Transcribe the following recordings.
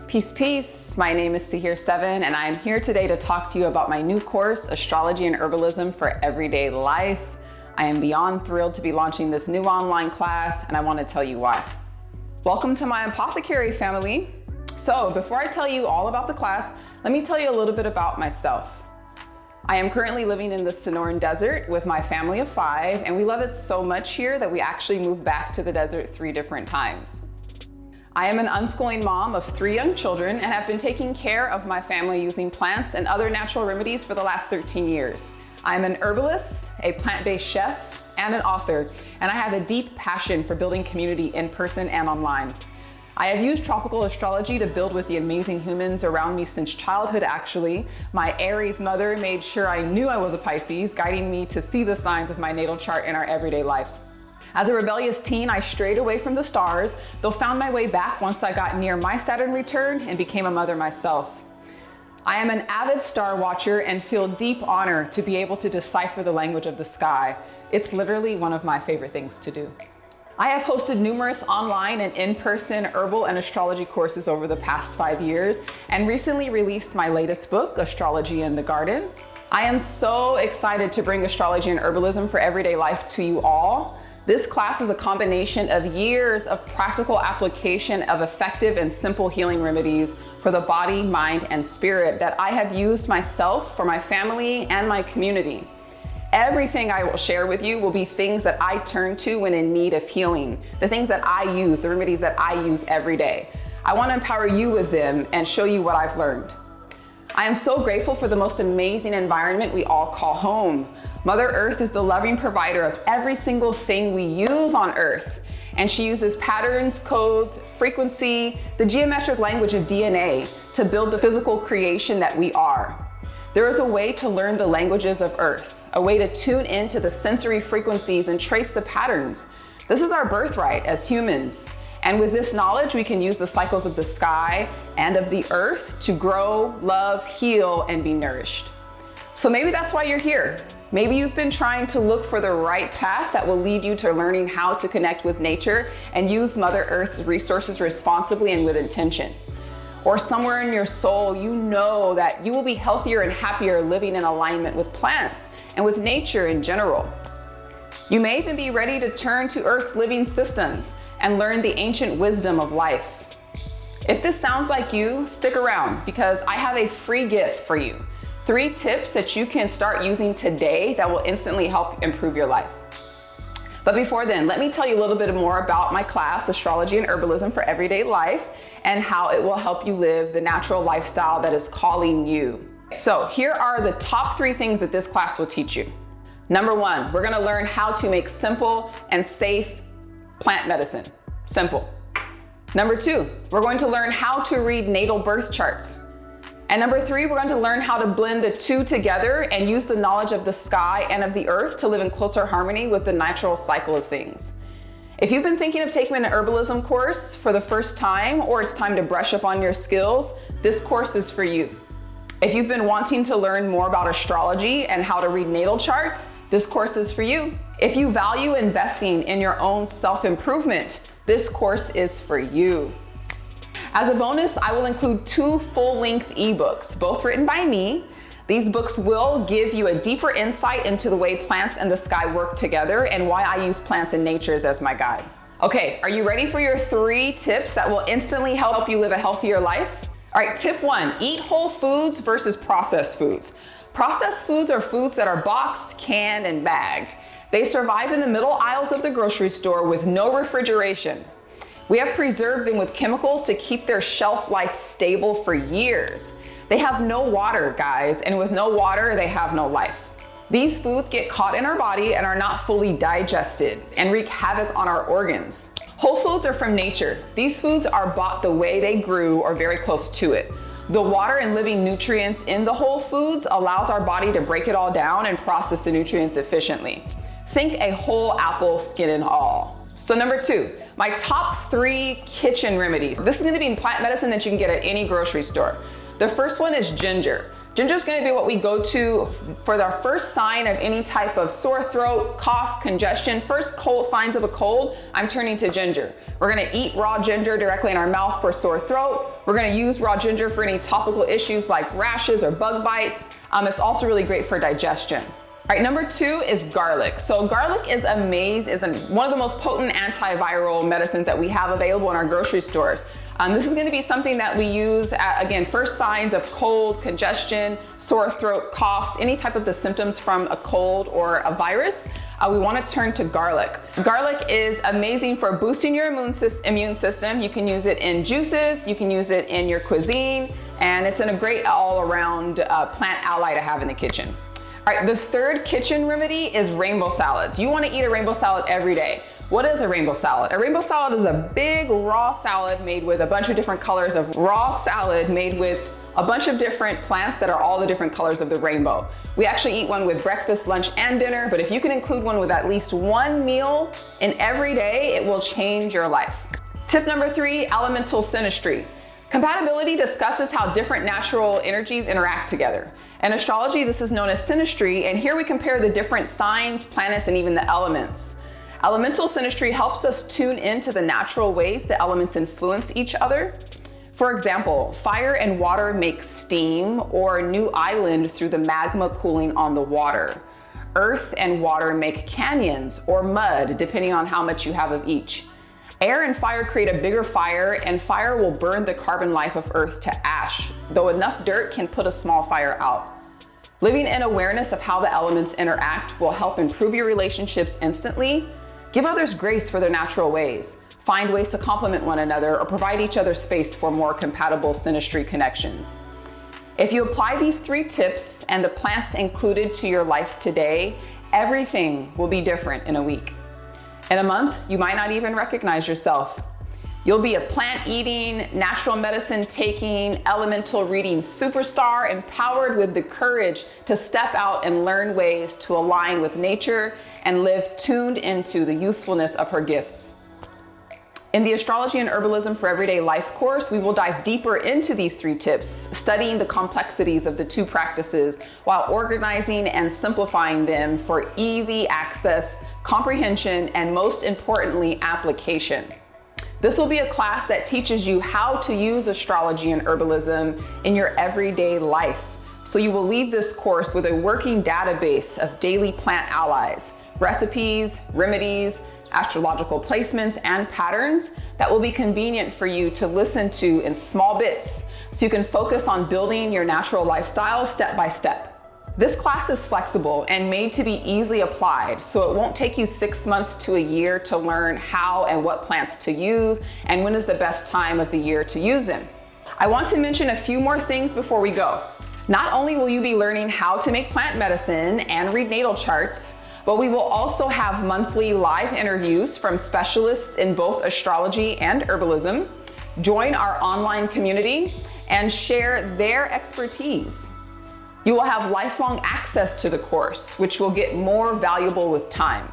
Peace, peace. My name is Sahir7 and I am here today to talk to you about my new course, Astrology and Herbalism for Everyday Life. I am beyond thrilled to be launching this new online class and I want to tell you why. Welcome to my apothecary family. So before I tell you all about the class, let me tell you a little bit about myself. I am currently living in the Sonoran Desert with my family of 5, and we love it so much here that we actually moved back to the desert 3 different times. I am an unschooling mom of 3 young children and have been taking care of my family using plants and other natural remedies for the last 13 years. I'm an herbalist, a plant-based chef, and an author, and I have a deep passion for building community in person and online. I have used tropical astrology to build with the amazing humans around me since childhood actually. My Aries mother made sure I knew I was a Pisces, guiding me to see the signs of my natal chart in our everyday life. As a rebellious teen, I strayed away from the stars, though found my way back once I got near my Saturn return and became a mother myself. I am an avid star watcher and feel deep honor to be able to decipher the language of the sky. It's literally one of my favorite things to do. I have hosted numerous online and in-person herbal and astrology courses over the past 5 years and recently released my latest book, Astrology in the Garden. I am so excited to bring astrology and herbalism for everyday life to you all. This class is a combination of years of practical application of effective and simple healing remedies for the body, mind, and spirit that I have used myself, for my family, and my community. Everything I will share with you will be things that I turn to when in need of healing, the things that I use, the remedies that I use every day. I want to empower you with them and show you what I've learned. I am so grateful for the most amazing environment we all call home. Mother Earth is the loving provider of every single thing we use on Earth, and she uses patterns, codes, frequency, the geometric language of DNA to build the physical creation that we are. There is a way to learn the languages of Earth, a way to tune into the sensory frequencies and trace the patterns. This is our birthright as humans. And with this knowledge, we can use the cycles of the sky and of the earth to grow, love, heal, and be nourished. So maybe that's why you're here. Maybe you've been trying to look for the right path that will lead you to learning how to connect with nature and use Mother Earth's resources responsibly and with intention. Or somewhere in your soul, you know that you will be healthier and happier living in alignment with plants and with nature in general. You may even be ready to turn to Earth's living systems and learn the ancient wisdom of life. If this sounds like you, stick around because I have a free gift for you. 3 tips that you can start using today that will instantly help improve your life. But before then, let me tell you a little bit more about my class, Astrology and Herbalism for Everyday Life, and how it will help you live the natural lifestyle that is calling you. So here are the top 3 things that this class will teach you. Number 1, we're gonna learn how to make simple and safe plant medicine. Simple. Number 2, we're going to learn how to read natal birth charts. And number 3, we're going to learn how to blend the 2 together and use the knowledge of the sky and of the earth to live in closer harmony with the natural cycle of things. If you've been thinking of taking an herbalism course for the first time, or it's time to brush up on your skills, this course is for you. If you've been wanting to learn more about astrology and how to read natal charts, this course is for you. If you value investing in your own self-improvement, this course is for you. As a bonus, I will include 2 full-length ebooks, both written by me. These books will give you a deeper insight into the way plants and the sky work together and why I use plants and nature as my guide. Okay, are you ready for your 3 tips that will instantly help you live a healthier life? All right, tip 1, eat whole foods versus processed foods. Processed foods are foods that are boxed, canned, and bagged. They survive in the middle aisles of the grocery store with no refrigeration. We have preserved them with chemicals to keep their shelf life stable for years. They have no water, guys, and with no water, they have no life. These foods get caught in our body and are not fully digested and wreak havoc on our organs. Whole foods are from nature. These foods are bought the way they grew or very close to it. The water and living nutrients in the whole foods allows our body to break it all down and process the nutrients efficiently. Think a whole apple, skin and all. So number 2, my top 3 kitchen remedies. This is gonna be plant medicine that you can get at any grocery store. The first one is ginger. Ginger is going to be what we go to for our first sign of any type of sore throat, cough, congestion. First signs of a cold, I'm turning to ginger. We're going to eat raw ginger directly in our mouth for sore throat. We're going to use raw ginger for any topical issues like rashes or bug bites. It's also really great for digestion. All right, number 2 is garlic. So garlic is one of the most potent antiviral medicines that we have available in our grocery stores. This is going to be something that we use at, again, first signs of cold, congestion, sore throat, coughs, any type of the symptoms from a cold or a virus. We want to turn to garlic. Garlic is amazing for boosting your immune system. You can use it in juices, you can use it in your cuisine, and it's a great all-around plant ally to have in the kitchen. All right, the third kitchen remedy is rainbow salads. You want to eat a rainbow salad every day. What is a rainbow salad? A rainbow salad is a big raw salad made with a bunch of different colors of raw salad made with a bunch of different plants that are all the different colors of the rainbow. We actually eat one with breakfast, lunch, and dinner, but if you can include one with at least one meal in every day, it will change your life. Tip number 3, elemental synistry. Compatibility discusses how different natural energies interact together. In astrology, this is known as Sinistry, and here we compare the different signs, planets, and even the elements. Elemental synistry helps us tune into the natural ways the elements influence each other. For example, fire and water make steam or a new island through the magma cooling on the water. Earth and water make canyons or mud, depending on how much you have of each. Air and fire create a bigger fire, and fire will burn the carbon life of Earth to ash, though enough dirt can put a small fire out. Living in awareness of how the elements interact will help improve your relationships instantly. Give others grace for their natural ways. Find ways to complement one another or provide each other space for more compatible synistry connections. If you apply these 3 tips and the plants included to your life today, everything will be different in a week. In a month, you might not even recognize yourself. You'll be a plant-eating, natural medicine-taking, elemental reading superstar, empowered with the courage to step out and learn ways to align with nature and live tuned into the usefulness of her gifts. In the Astrology and Herbalism for Everyday Life course, we will dive deeper into these 3 tips, studying the complexities of the 2 practices while organizing and simplifying them for easy access, comprehension, and most importantly, application. This will be a class that teaches you how to use astrology and herbalism in your everyday life. So you will leave this course with a working database of daily plant allies, recipes, remedies, astrological placements, and patterns that will be convenient for you to listen to in small bits so you can focus on building your natural lifestyle step by step. This class is flexible and made to be easily applied, so it won't take you 6 months to a year to learn how and what plants to use and when is the best time of the year to use them. I want to mention a few more things before we go. Not only will you be learning how to make plant medicine and read natal charts, but we will also have monthly live interviews from specialists in both astrology and herbalism, join our online community, and share their expertise. You will have lifelong access to the course, which will get more valuable with time.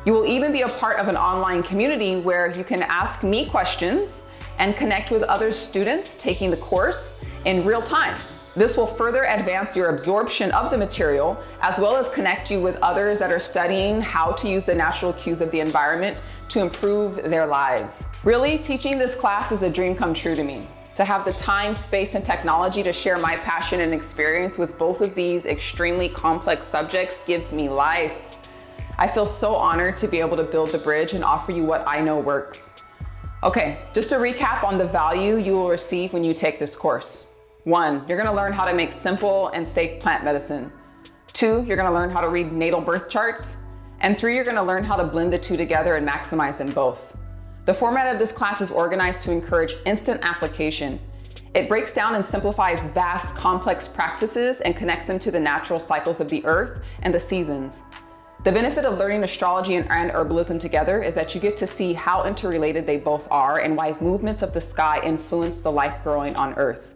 You will even be a part of an online community where you can ask me questions and connect with other students taking the course in real time. This will further advance your absorption of the material, as well as connect you with others that are studying how to use the natural cues of the environment to improve their lives. Really, teaching this class is a dream come true to me. To have the time, space, and technology to share my passion and experience with both of these extremely complex subjects gives me life. I feel so honored to be able to build the bridge and offer you what I know works. Okay, just to recap on the value you will receive when you take this course. 1, you're gonna learn how to make simple and safe plant medicine. 2, you're gonna learn how to read natal birth charts. And 3, you're gonna learn how to blend the 2 together and maximize them both. The format of this class is organized to encourage instant application. It breaks down and simplifies vast, complex practices and connects them to the natural cycles of the earth and the seasons. The benefit of learning astrology and herbalism together is that you get to see how interrelated they both are and why movements of the sky influence the life growing on earth.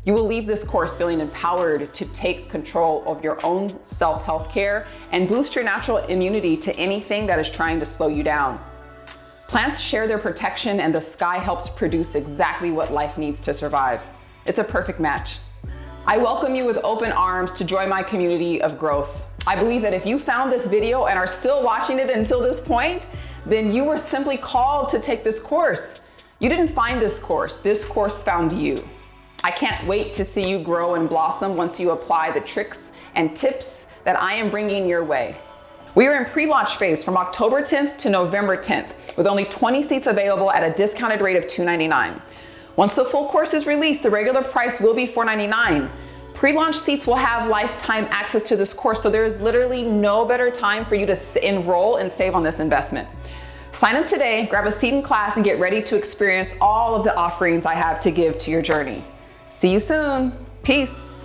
You will leave this course feeling empowered to take control of your own self-health care and boost your natural immunity to anything that is trying to slow you down. Plants share their protection, and the sky helps produce exactly what life needs to survive. It's a perfect match. I welcome you with open arms to join my community of growth. I believe that if you found this video and are still watching it until this point, then you were simply called to take this course. You didn't find this course found you. I can't wait to see you grow and blossom once you apply the tricks and tips that I am bringing your way. We are in pre-launch phase from October 10th to November 10th, with only 20 seats available at a discounted rate of $299. Once the full course is released, the regular price will be $499. Pre-launch seats will have lifetime access to this course, so there is literally no better time for you to enroll and save on this investment. Sign up today, grab a seat in class, and get ready to experience all of the offerings I have to give to your journey. See you soon. Peace.